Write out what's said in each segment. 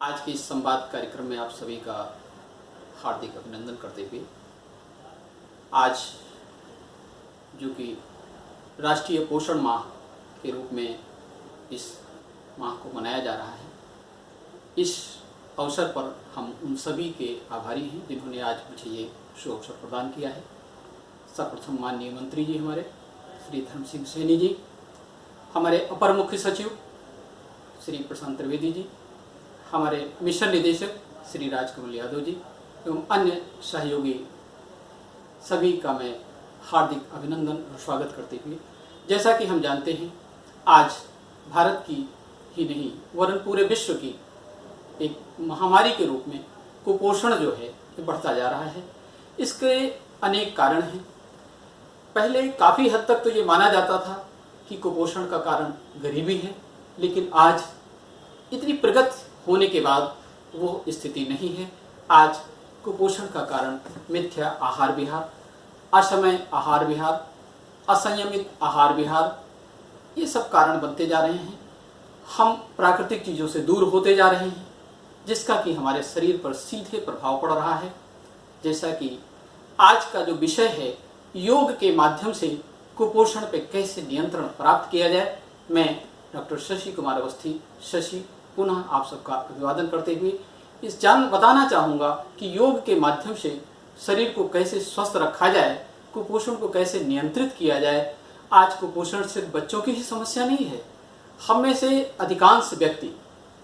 आज के इस संवाद कार्यक्रम में आप सभी का हार्दिक अभिनंदन करते हुए आज जो कि राष्ट्रीय पोषण माह के रूप में इस माह को मनाया जा रहा है, इस अवसर पर हम उन सभी के आभारी हैं जिन्होंने आज मुझे ये शुभ अवसर प्रदान किया है। सर्वप्रथम माननीय मंत्री जी हमारे श्री धर्म सिंह सैनी जी, हमारे अपर मुख्य सचिव श्री प्रशांत त्रिवेदी जी, हमारे मिशन निदेशक श्री राजकमल यादव जी एवं अन्य सहयोगी सभी का मैं हार्दिक अभिनंदन और स्वागत करते हुए, जैसा कि हम जानते हैं आज भारत की ही नहीं वरन पूरे विश्व की एक महामारी के रूप में कुपोषण जो है ये बढ़ता जा रहा है। इसके अनेक कारण हैं। पहले काफ़ी हद तक तो ये माना जाता था कि कुपोषण का कारण गरीबी है, लेकिन आज इतनी प्रगति होने के बाद वो स्थिति नहीं है। आज कुपोषण का कारण मिथ्या आहार विहार, असमय आहार विहार, असंयमित आहार विहार, ये सब कारण बनते जा रहे हैं। हम प्राकृतिक चीज़ों से दूर होते जा रहे हैं, जिसका कि हमारे शरीर पर सीधे प्रभाव पड़ रहा है। जैसा कि आज का जो विषय है, योग के माध्यम से कुपोषण पे कैसे नियंत्रण प्राप्त किया जाए, मैं डॉक्टर शशि कुमार अवस्थी शशि पुनः आप सबका अभिवादन करते हुए बताना चाहूँगा कि योग के माध्यम से शरीर को कैसे स्वस्थ रखा जाए, कुपोषण को कैसे नियंत्रित किया जाए। आज कुपोषण सिर्फ बच्चों की ही समस्या नहीं है। हम में से अधिकांश व्यक्ति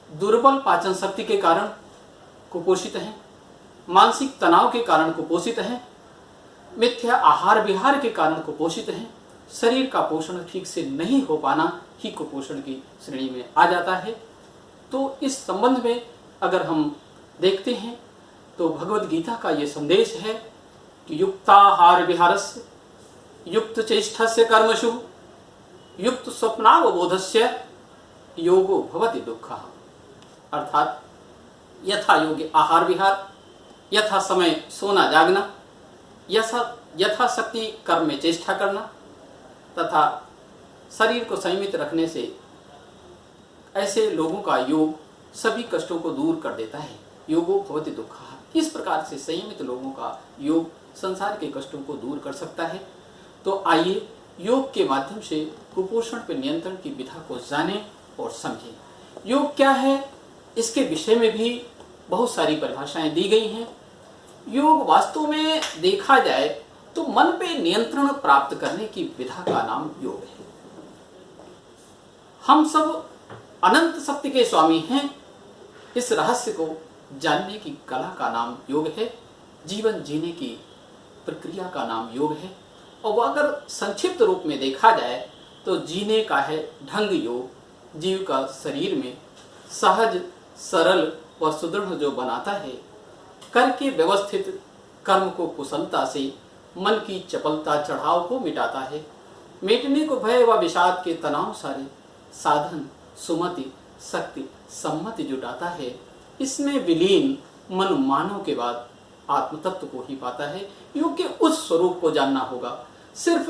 दुर्बल पाचन शक्ति के कारण कुपोषित हैं, मानसिक तनाव के कारण कुपोषित हैं, मिथ्या आहार विहार के कारण कुपोषित हैं। शरीर का पोषण ठीक से नहीं हो पाना ही कुपोषण की श्रेणी में आ जाता है। तो इस संबंध में अगर हम देखते हैं तो भगवद गीता का ये संदेश है कि युक्ताहार विहारस्य युक्त चेष्टस्य कर्मसु युक्त स्वप्नावबोधस्य योगो भवति दुःखः। अर्थात यथा योग्य आहार विहार, यथा समय सोना जागना, यथाशक्ति कर्म में चेष्टा करना तथा शरीर को संयमित रखने से ऐसे लोगों का योग सभी कष्टों को दूर कर देता है। योगो भवति दुःखः। इस प्रकार से संयमित लोगों का योग संसार के कष्टों को दूर कर सकता है। तो आइए योग के माध्यम से कुपोषण पर नियंत्रण की विधा को जानें और समझें। योग क्या है, इसके विषय में भी बहुत सारी परिभाषाएं दी गई हैं। योग वास्तव में देखा जाए तो मन पे नियंत्रण प्राप्त करने की विधा का नाम योग है। हम सब अनंत शक्ति के स्वामी हैं। इस रहस्य को जानने की कला का नाम योग है। जीवन जीने की प्रक्रिया का नाम योग है। और वह अगर संक्षिप्त रूप में देखा जाए तो जीने का है ढंग योग। जीव का शरीर में सहज सरल व सुदृढ़ जो बनाता है, करके व्यवस्थित कर्म को कुशलता से मन की चपलता चढ़ाव को मिटाता है, मिटने को भय व विषाद के तनाव सारे साधन सुमति शक्ति सम्मति जुटाता है। इसमें विलीन मन मानव के बाद आत्म तत्व को ही पाता है। योग के उस स्वरूप को जानना होगा। सिर्फ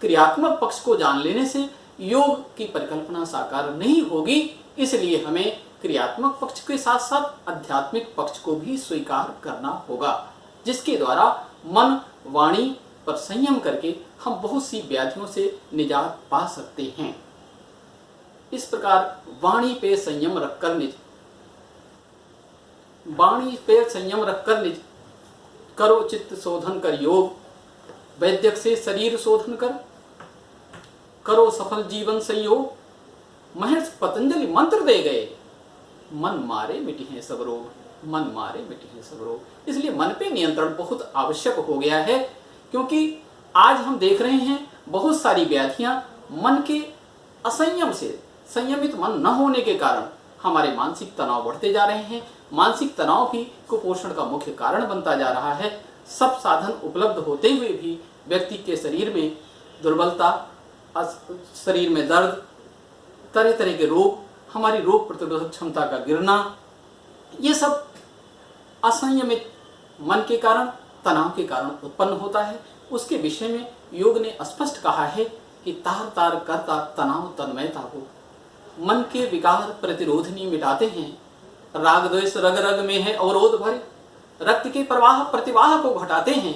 क्रियात्मक पक्ष को जान लेने से योग की परिकल्पना साकार नहीं होगी। इसलिए हमें क्रियात्मक पक्ष के साथ साथ आध्यात्मिक पक्ष को भी स्वीकार करना होगा, जिसके द्वारा मन वाणी पर संयम करके हम बहुत सी व्याधियों से निजात पा सकते हैं। इस प्रकार वाणी पे संयम रखकर निज करो चित्त शोधन कर योग, वैद्यक से शरीर शोधन कर करो सफल जीवन संयोग। महर्षि पतंजलि मंत्र दे गए, मन मारे मिटी है सब रोग, मन मारे मिटी है सब रोग। इसलिए मन पे नियंत्रण बहुत आवश्यक हो गया है, क्योंकि आज हम देख रहे हैं बहुत सारी व्याधियां मन के असंयम से, संयमित मन न होने के कारण हमारे मानसिक तनाव बढ़ते जा रहे हैं। मानसिक तनाव भी कुपोषण का मुख्य कारण बनता जा रहा है। सब साधन उपलब्ध होते हुए भी व्यक्ति के शरीर में दुर्बलता, शरीर में दर्द, तरह तरह के रोग, हमारी रोग प्रतिरोधक क्षमता का गिरना, ये सब असंयमित मन के कारण, तनाव के कारण उत्पन्न होता है। उसके विषय में योग ने स्पष्ट कहा है कि तार तार करता तनाव तन्मयता को मन के विकार प्रतिरोधनी मिटाते हैं। राग द्वेष रग रग में है अवरोध भरे, रक्त के प्रवाह प्रतिवाह को घटाते हैं,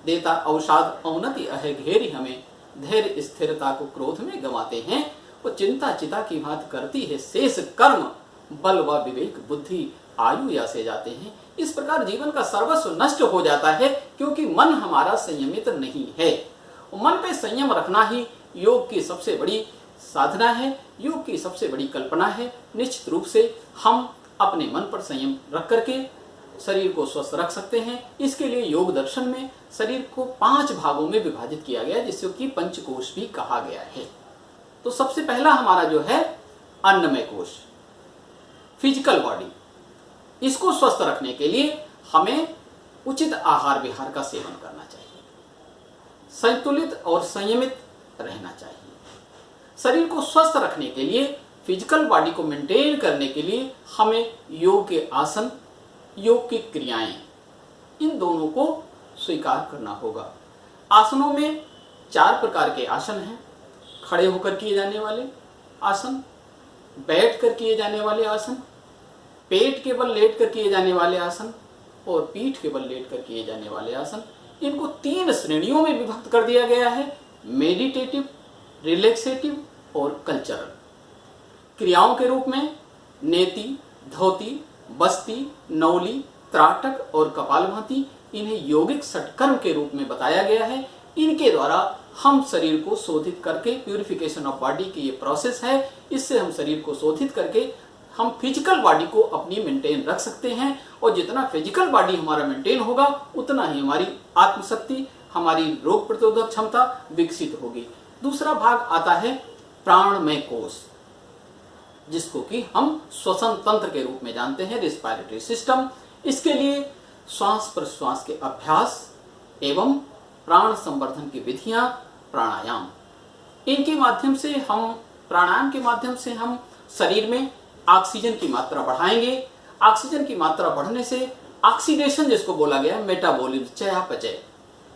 देता अवसाद औन्नति अहे घेरी हमें, धैर्य स्थिरता को क्रोध में गंवाते हैं, वो चिंता चिता की भांति करती है शेष कर्म, बल व विवेक बुद्धि आयु या से जाते हैं। इस प्रकार जीवन का सर्वस्व नष्ट हो जाता है, क्योंकि मन हमारा संयमित नहीं है। मन पे संयम रखना ही योग की सबसे बड़ी साधना है, योग की सबसे बड़ी कल्पना है। निश्चित रूप से हम अपने मन पर संयम रख करके शरीर को स्वस्थ रख सकते हैं। इसके लिए योग दर्शन में शरीर को 5 भागों में विभाजित किया गया है, जिसको कि पंचकोश भी कहा गया है। तो सबसे पहला हमारा जो है अन्नमय कोश, फिजिकल बॉडी, इसको स्वस्थ रखने के लिए हमें उचित आहार विहार का सेवन करना चाहिए, संतुलित और संयमित रहना चाहिए। शरीर को स्वस्थ रखने के लिए, फिजिकल बॉडी को मेंटेन करने के लिए हमें योग के आसन, योग की क्रियाएं, इन दोनों को स्वीकार करना होगा। आसनों में 4 प्रकार के आसन हैं। खड़े होकर किए जाने वाले आसन, बैठ कर किए जाने वाले आसन, पेट के बल लेट कर किए जाने वाले आसन और पीठ के बल लेट कर किए जाने वाले आसन। इनको 3 श्रेणियों में विभक्त कर दिया गया है, मेडिटेटिव, रिलैक्सेटिव और कल्चरल। क्रियाओं के रूप में नेति, धोती, बस्ती, नौली, त्राटक और कपालभाति, इन्हें यौगिक षटकर्म के रूप में बताया गया है। इनके द्वारा हम शरीर को शोधित करके, प्यूरिफिकेशन ऑफ बॉडी की ये प्रोसेस है, इससे हम शरीर को शोधित करके हम फिजिकल बॉडी को अपनी मेंटेन रख सकते हैं। और जितना फिजिकल बॉडी हमारा मेंटेन होगा, उतना ही हमारी आत्मशक्ति, हमारी रोग प्रतिरोधक क्षमता विकसित होगी। दूसरा भाग आता है प्राणमय कोश, जिसको कि हम श्वसन तंत्र के रूप में जानते हैं, रेस्पिरेटरी सिस्टम। इसके लिए श्वास प्रश्वास के अभ्यास एवं प्राण संवर्धन की विधियां, प्राणायाम, इनके माध्यम से हम, प्राणायाम के माध्यम से हम शरीर में ऑक्सीजन की मात्रा बढ़ाएंगे। ऑक्सीजन की मात्रा बढ़ने से ऑक्सीडेशन, जिसको बोला गया है, मेटाबॉलिज्म, चयापचय,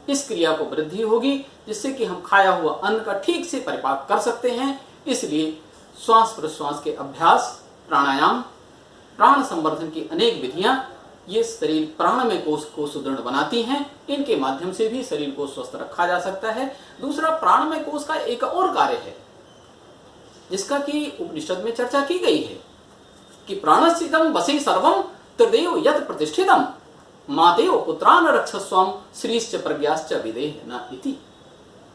इस क्रिया को वृद्धि होगी, जिससे कि हम खाया हुआ अन्न का ठीक से परिपाक कर सकते हैं। इसलिए श्वास प्रश्वास के अभ्यास, प्राणायाम, प्राण संवर्धन की अनेक विधियां, ये शरीर प्राणमय कोश को सुदृढ़ बनाती हैं। इनके माध्यम से भी शरीर को स्वस्थ रखा जा सकता है। दूसरा, प्राणमय कोश का एक और कार्य है, जिसका कि उपनिषद में चर्चा की गई है कि प्राणस्थितम वसी सर्वम त्रिदेव यत प्रतिष्ठितम मादेव पुत्रान रक्षस्वम श्रीश्च प्रज्ञाश्च विदेह न इति।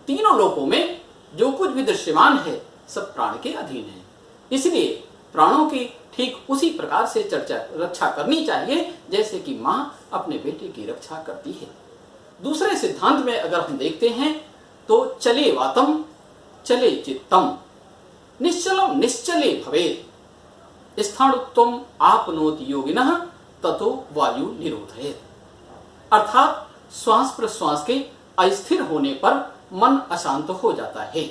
तीनों लोकों में जो कुछ भी दृश्यमान है, सब प्राण के अधीन है। इसलिए प्राणों की ठीक उसी प्रकार से रक्षा करनी चाहिए, जैसे कि मां अपने बेटे की रक्षा करती है। दूसरे सिद्धांत में अगर हम देखते हैं तो चले वातम चले चित्तम निश्चलम निश्चले भवेत् स्थाणुत्वम आपनोति योगिनः ततो वायु निरोधयेत्। अर्थात श्वास प्रश्वास के अस्थिर होने पर मन अशांत हो जाता है।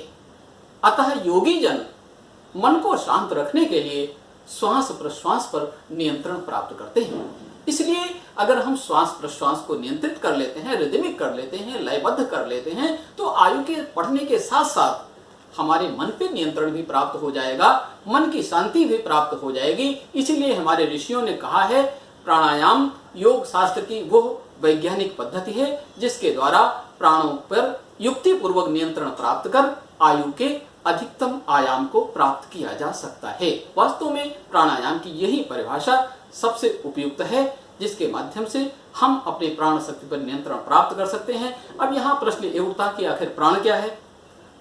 अतः योगी जन मन को शांत रखने के लिए श्वास प्रश्वास पर नियंत्रण प्राप्त करते हैं। इसलिए अगर हम श्वास प्रश्वास को नियंत्रित कर लेते हैं, रिदमिक कर लेते हैं, लयबद्ध कर लेते हैं, तो आयु के बढ़ने के साथ साथ हमारे मन पे नियंत्रण भी प्राप्त हो जाएगा, मन की शांति भी प्राप्त हो जाएगी। इसीलिए हमारे ऋषियों ने कहा है, प्राणायाम योग शास्त्र की वो वैज्ञानिक पद्धति है जिसके द्वारा प्राणों पर युक्ति पूर्वक नियंत्रण प्राप्त कर आयु के अधिकतम आयाम को प्राप्त किया जा सकता है। वास्तव में प्राणायाम की यही परिभाषा सबसे उपयुक्त है, जिसके माध्यम से हम अपने प्राण शक्ति पर नियंत्रण प्राप्त कर सकते हैं। अब यहाँ प्रश्न ये उठता कि आखिर प्राण क्या है।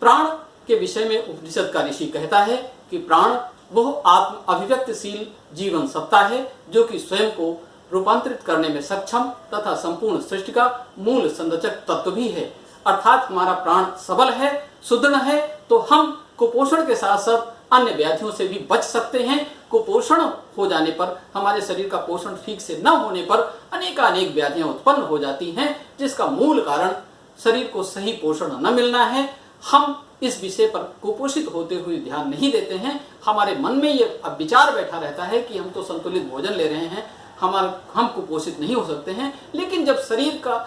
प्राण के विषय में उपनिषद का ऋषि कहता है कि प्राण वह आत्म अभिव्यक्तिशील जीवन सत्ता है जो कि स्वयं को रूपांतरित करने में सक्षम तथा संपूर्ण सृष्टि का मूल संरचक तत्व भी है। अर्थात हमारा प्राण सबल है, सुदृढ़ है, तो हम कुपोषण के साथ साथ अन्य व्याधियों से भी बच सकते हैं। कुपोषण हो जाने पर, हमारे शरीर का पोषण ठीक से न होने पर अनेक व्याधियां उत्पन्न हो जाती हैं, जिसका मूल कारण शरीर को सही पोषण न मिलना है। हम इस विषय पर कुपोषित होते हुए ध्यान नहीं देते हैं। हमारे मन में ये विचार बैठा रहता है कि हम तो संतुलित भोजन ले रहे हैं, हम कुपोषित नहीं हो सकते हैं। लेकिन जब शरीर का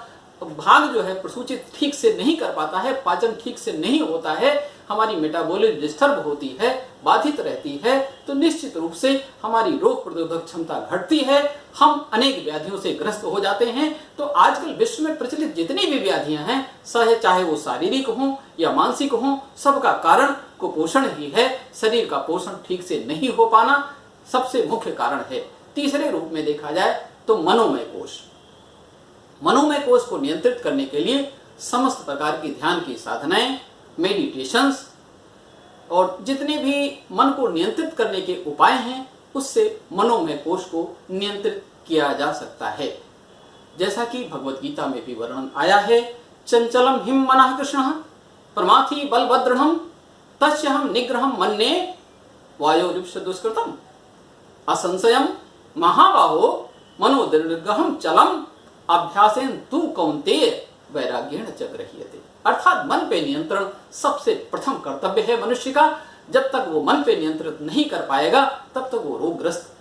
भाग जो है प्रसूचित ठीक से नहीं कर पाता है, पाचन ठीक से नहीं होता है, हमारी मेटाबॉलिज्म डिस्टर्ब होती है, बाधित रहती है, तो निश्चित रूप से हमारी रोग प्रतिरोधक क्षमता घटती है, हम अनेक व्याधियों से ग्रस्त हो जाते हैं। तो आजकल विश्व में प्रचलित जितनी भी व्याधियां हैं, चाहे वो शारीरिक हों या मानसिक हों, सबका कारण कुपोषण ही है। शरीर का पोषण ठीक से नहीं हो पाना सबसे मुख्य कारण है। तीसरे रूप में देखा जाए तो मनोमय कोष। मनोमय कोष को नियंत्रित करने के लिए समस्त प्रकार की ध्यान की साधनाएं, मेडिटेशंस और जितने भी मन को नियंत्रित करने के उपाय हैं, उससे मनोमय कोष को नियंत्रित किया जा सकता है। जैसा कि भगवत गीता में भी वर्णन आया है, चंचलम हिम मनः कृष्णः प्रमाथि बलभद्रढ़ तस्यहम निग्रहम मन्ये वायोरिप्स दुष्कृतम असंशयम महाबाहो मनोदृढ़ चलम अभ्यासेन तु कौन्तेय वैराग्येण च गृह्यते। अर्थात मन पे नियंत्रण सबसे प्रथम कर्तव्य है मनुष्य का। जब तक वो मन पे नियंत्रित नहीं कर पाएगा, तब तक वो रोगग्रस्त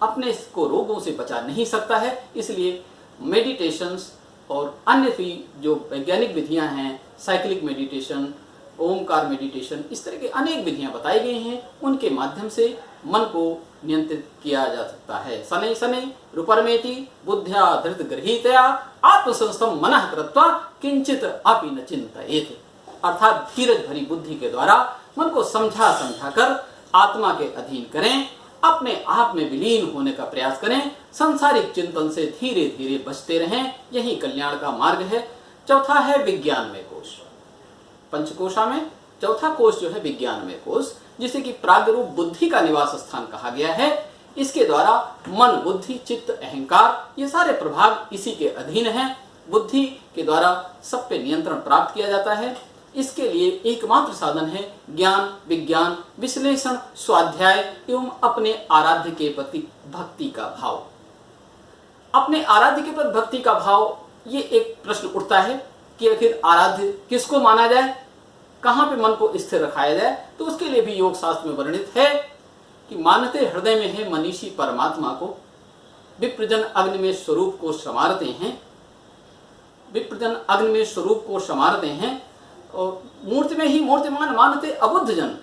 अपने को रोगों से बचा नहीं सकता है। इसलिए मेडिटेशंस और अन्य भी जो वैज्ञानिक विधियां हैं, साइक्लिक मेडिटेशन, ओमकार मेडिटेशन, इस तरह की अनेक विधियां बताई गई हैं, उनके माध्यम से मन को नियंत्रित किया जा सकता है। शनै शनै रूपरमेति बुद्ध्या धृत गृहीतया आत्मसंस्थम मनः कृत्वा किंचित अपि न चिंतयेत्। अर्थात धीरज भरी बुद्धि के द्वारा मन को समझा कर आत्मा के अधीन करें, अपने आप में विलीन होने का प्रयास करें, संसारिक चिंतन से धीरे धीरे बचते रहें, यही कल्याण का मार्ग है। चौथा है विज्ञानमय कोश। पंचकोशा में चौथा कोश जो है विज्ञानमय कोश, जिसे कि प्राग्रूप बुद्धि का निवास स्थान कहा गया है। इसके द्वारा मन, बुद्धि, चित्त, अहंकार, ये सारे प्रभाग इसी के अधीन हैं। बुद्धि के द्वारा सब पे नियंत्रण प्राप्त किया जाता है। इसके लिए एकमात्र साधन है ज्ञान, विज्ञान, विश्लेषण, स्वाध्याय एवं अपने आराध्य के प्रति भक्ति का भाव। अपने आराध्य के प्रति भक्ति का भाव, ये एक प्रश्न उठता है कि आखिर आराध्य किसको माना जाए, कहां पे मन को स्थिर रखाया जाए। तो उसके लिए भी योग शास्त्र में वर्णित है कि मानते हृदय में है मनीषी परमात्मा को, विप्रजन अग्नि में स्वरूप को समारते हैं, विप्रजन अग्नि में स्वरूप को समारते हैं, और मूर्ति में ही मूर्तिमान मानते अबुद्ध जन,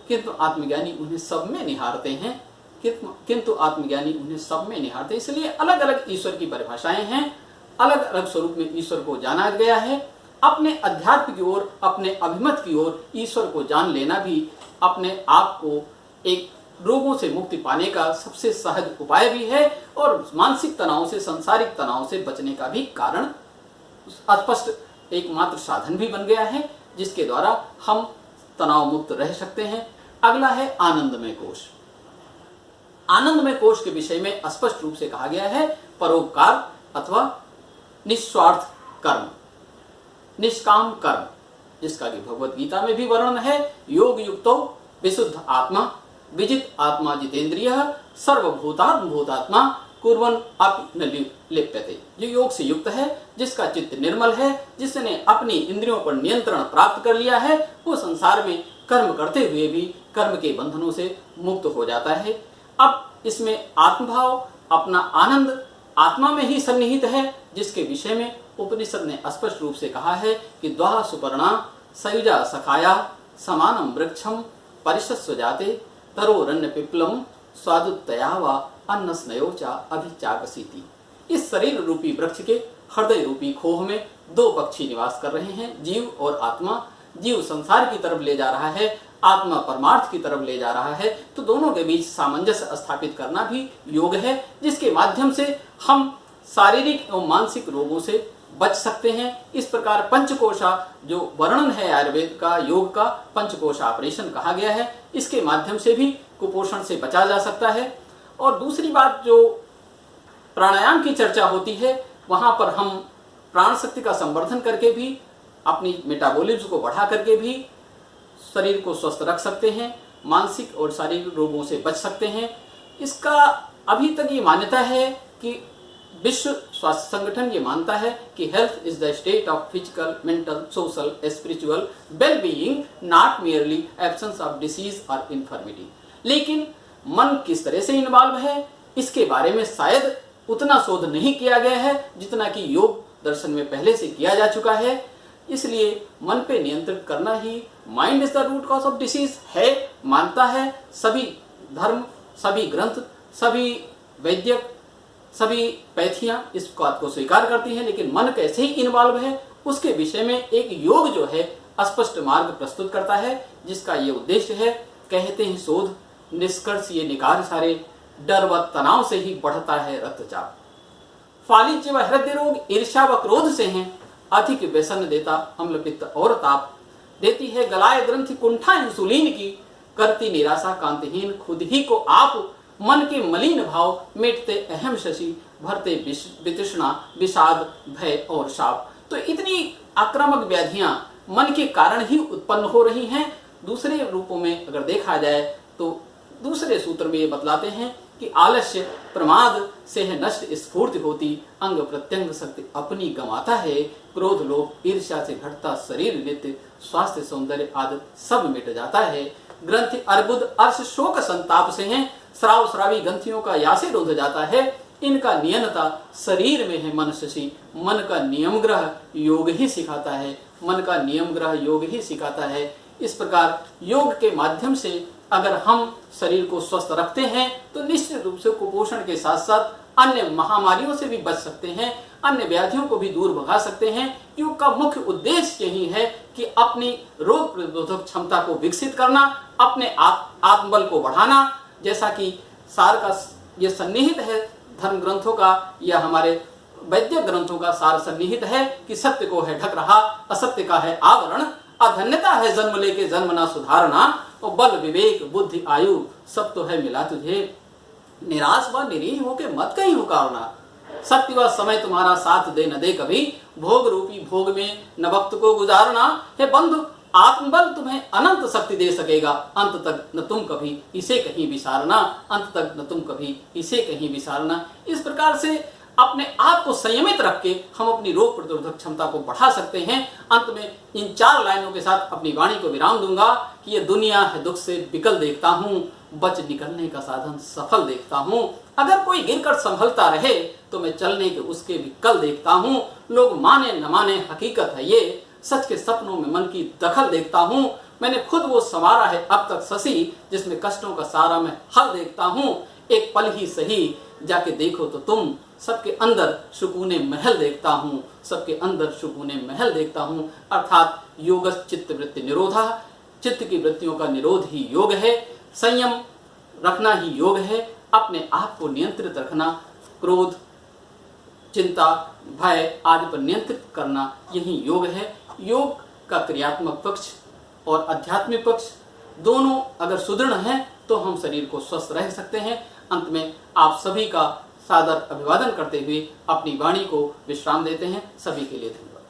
किंतु आत्मज्ञानी उन्हें सब में निहारते हैं, किंतु आत्मज्ञानी उन्हें सब में निहारते हैं। इसलिए अलग अलग ईश्वर की परिभाषाएं हैं, अलग अलग स्वरूप में ईश्वर को जाना गया है। अपने अध्यात्म की ओर, अपने अभिमत की ओर ईश्वर को जान लेना भी अपने आप को एक रोगों से मुक्ति पाने का सबसे सहज उपाय भी है, और मानसिक तनाव से, सांसारिक तनाव से बचने का भी कारण स्पष्ट एकमात्र साधन भी बन गया है, जिसके द्वारा हम तनाव मुक्त रह सकते हैं। अगला है आनंदमय कोश। आनंदमय कोश के विषय में स्पष्ट रूप से कहा गया है परोपकार अथवा निस्वार्थ कर्म, निष्काम कर्म, जिसका कि भगवत गीता में भी वर्णन है। योग युक्तो विशुद्ध आत्मा विजित आत्मा जितेंद्रिय सर्वभूतात्म भूतात्मा कुर्वन् अपि न लिप्यते। जो योग से युक्त है, जिसका चित्त निर्मल है, जिसने अपनी इंद्रियों पर नियंत्रण प्राप्त कर लिया है, वो संसार में कर्म करते हुए भी कर्म के बंधनों से मुक्त हो जाता है। अब इसमें आत्मभाव, अपना आनंद आत्मा में ही सन्निहित है, जिसके विषय में उपनिषद ने स्पष्ट रूप से कहा है कि द्वा सुपर्णा सयुजा सखाया समानम वृक्षम परिशस्व जाते तरोरण्य पिप्लम स्वादुत्तया वा अन्न स्नयोचा अभिचाकसीति। इस शरीर रूपी वृक्ष के हृदय रूपी खोह में दो पक्षी निवास कर रहे हैं, जीव और आत्मा। जीव संसार की तरफ ले जा रहा है, आत्मा परमार्थ की तरफ ले जा रहा है। तो दोनों के बीच सामंजस्य स्थापित करना भी योग है, जिसके माध्यम से हम शारीरिक एवं मानसिक रोगों से बच सकते हैं। इस प्रकार पंचकोशा जो वर्णन है आयुर्वेद का, योग का, पंचकोशा ऑपरेशन कहा गया है, इसके माध्यम से भी कुपोषण से बचा जा सकता है। और दूसरी बात, जो प्राणायाम की चर्चा होती है, वहां पर हम प्राण शक्ति का संवर्धन करके भी, अपनी मेटाबॉलिज्म को बढ़ा करके भी शरीर को स्वस्थ रख सकते हैं, मानसिक और शारीरिक रोगों से बच सकते हैं। इसका अभी तक ये मान्यता है कि विश्व स्वास्थ्य संगठन ये मानता है कि health is the state of physical, mental, social, spiritual well being, not merely absence of disease और इन्फर्मिटी। लेकिन मन किस तरह से इन्वॉल्व है, इसके बारे में शायद उतना शोध नहीं किया गया है जितना कि योग दर्शन में पहले से किया जा चुका है। इसलिए मन पे नियंत्रित करना ही mind is the root cause of disease है, मानता है सभी धर्म, सभी ग्रंथ, सभी वैद्यक, सभी पैथियां इस बात को स्वीकार करती हैं, लेकिन मन कैसे ही इन्वॉल्व है उसके विषय में एक योग जो है स्पष्ट मार्ग प्रस्तुत करता है, जिसका ये उद्देश्य है। कहते हैं शोध निष्कर्ष ये निकार सारे, डर व तनाव से ही बढ़ता है रक्तचाप। फालिज्य व हृदय रोग ईर्ष्या व क्रोध से हैं, अधिक व्यसन देता अम्ल पित्त और ताप, देती है गलाय ग्रंथि कुंठा इंसुलिन की, करती निराशा कांतिहीन खुद ही को आप, मन के मलिन भाव मिटते अहम शशि, भरते वितृष्णा विषाद भय और शाप। तो इतनी आक्रामक व्याधियां मन के कारण ही उत्पन्न हो रही हैं। दूसरे रूपों में अगर देखा जाए तो दूसरे सूत्र में ये बतलाते हैं कि आलस्य प्रमाद से है नष्ट स्फूर्ति होती, अंग प्रत्यंग शक्ति अपनी गंवाता है, क्रोध लोभ ईर्ष्या से घटता शरीर नित्य, स्वास्थ्य सौंदर्य आदि सब मिट जाता है। ग्रंथि अर्बुद अर्श शोक संताप से हैं, श्राव श्रावी ग्रंथियों का यासे रोध जाता है, इनका नियंता शरीर में है मन शशि, मन का नियम ग्रह योग ही सिखाता है, मन का नियम ग्रह योग ही सिखाता है। इस प्रकार योग के माध्यम से अगर हम शरीर को स्वस्थ रखते हैं तो निश्चित रूप से कुपोषण के साथ साथ अन्य महामारियों से भी बच सकते हैं, अन्य व्याधियों को भी दूर भगा सकते हैं। योग का मुख्य उद्देश्य यही है कि अपनी रोग प्रतिरोधक क्षमता को विकसित करना, अपने आत्मबल को बढ़ाना, जैसा कि सार का ये सन्निहित है धर्म ग्रंथों का या हमारे वैद्य ग्रंथों का सार सन्निहित है कि सत्य को है ढक रहा, असत्य का है आवरण, अधन्यता है जन्म लेके जन्म ना सुधारना, और बल विवेक बुद्धि आयु सब तो है मिला तुझे, निराश व निरीह होके मत कहीं हुकारना, सत्य व समय तुम्हारा साथ दे न दे कभी, भोग रूपी भोग में न वक्त को गुजारना, हे बंधु आत्मबल तुम्हें अनंत शक्ति दे सकेगा, अंत तक न तुम कभी इसे कहीं विसारना, अंत तक न तुम कभी इसे कहीं विसारना। इस प्रकार से अपने आप को संयमित रख के हम अपनी रोग प्रतिरोधक क्षमता को बढ़ा सकते हैं। अंत में इन 4 लाइनों के साथ अपनी वाणी को विराम दूंगा कि ये दुनिया है दुख से विकल देखता हूँ, बच निकलने का साधन सफल देखता हूँ, अगर कोई गिरकर संभलता रहे तो मैं चलने के उसके भी कल देखता हूँ, लोग माने न माने हकीकत है ये, सच के सपनों में मन की दखल देखता हूँ, मैंने खुद वो संवारा है अब तक शशि जिसमें कष्टों का सारा मैं हल देखता हूँ, एक पल ही सही जाके देखो तो तुम, सबके अंदर सुकूने महल देखता हूँ, सबके अंदर सुकूने महल देखता हूँ। अर्थात योग चित्त वृत्ति निरोधा, चित्त की वृत्तियों का निरोध ही योग है, संयम रखना ही योग है, अपने आप को नियंत्रित रखना, क्रोध चिंता भय आदि पर नियंत्रित करना यही योग है। योग का क्रियात्मक पक्ष और आध्यात्मिक पक्ष दोनों अगर सुदृढ़ हैं तो हम शरीर को स्वस्थ रह सकते हैं। अंत में आप सभी का सादर अभिवादन करते हुए अपनी वाणी को विश्राम देते हैं। सभी के लिए धन्यवाद।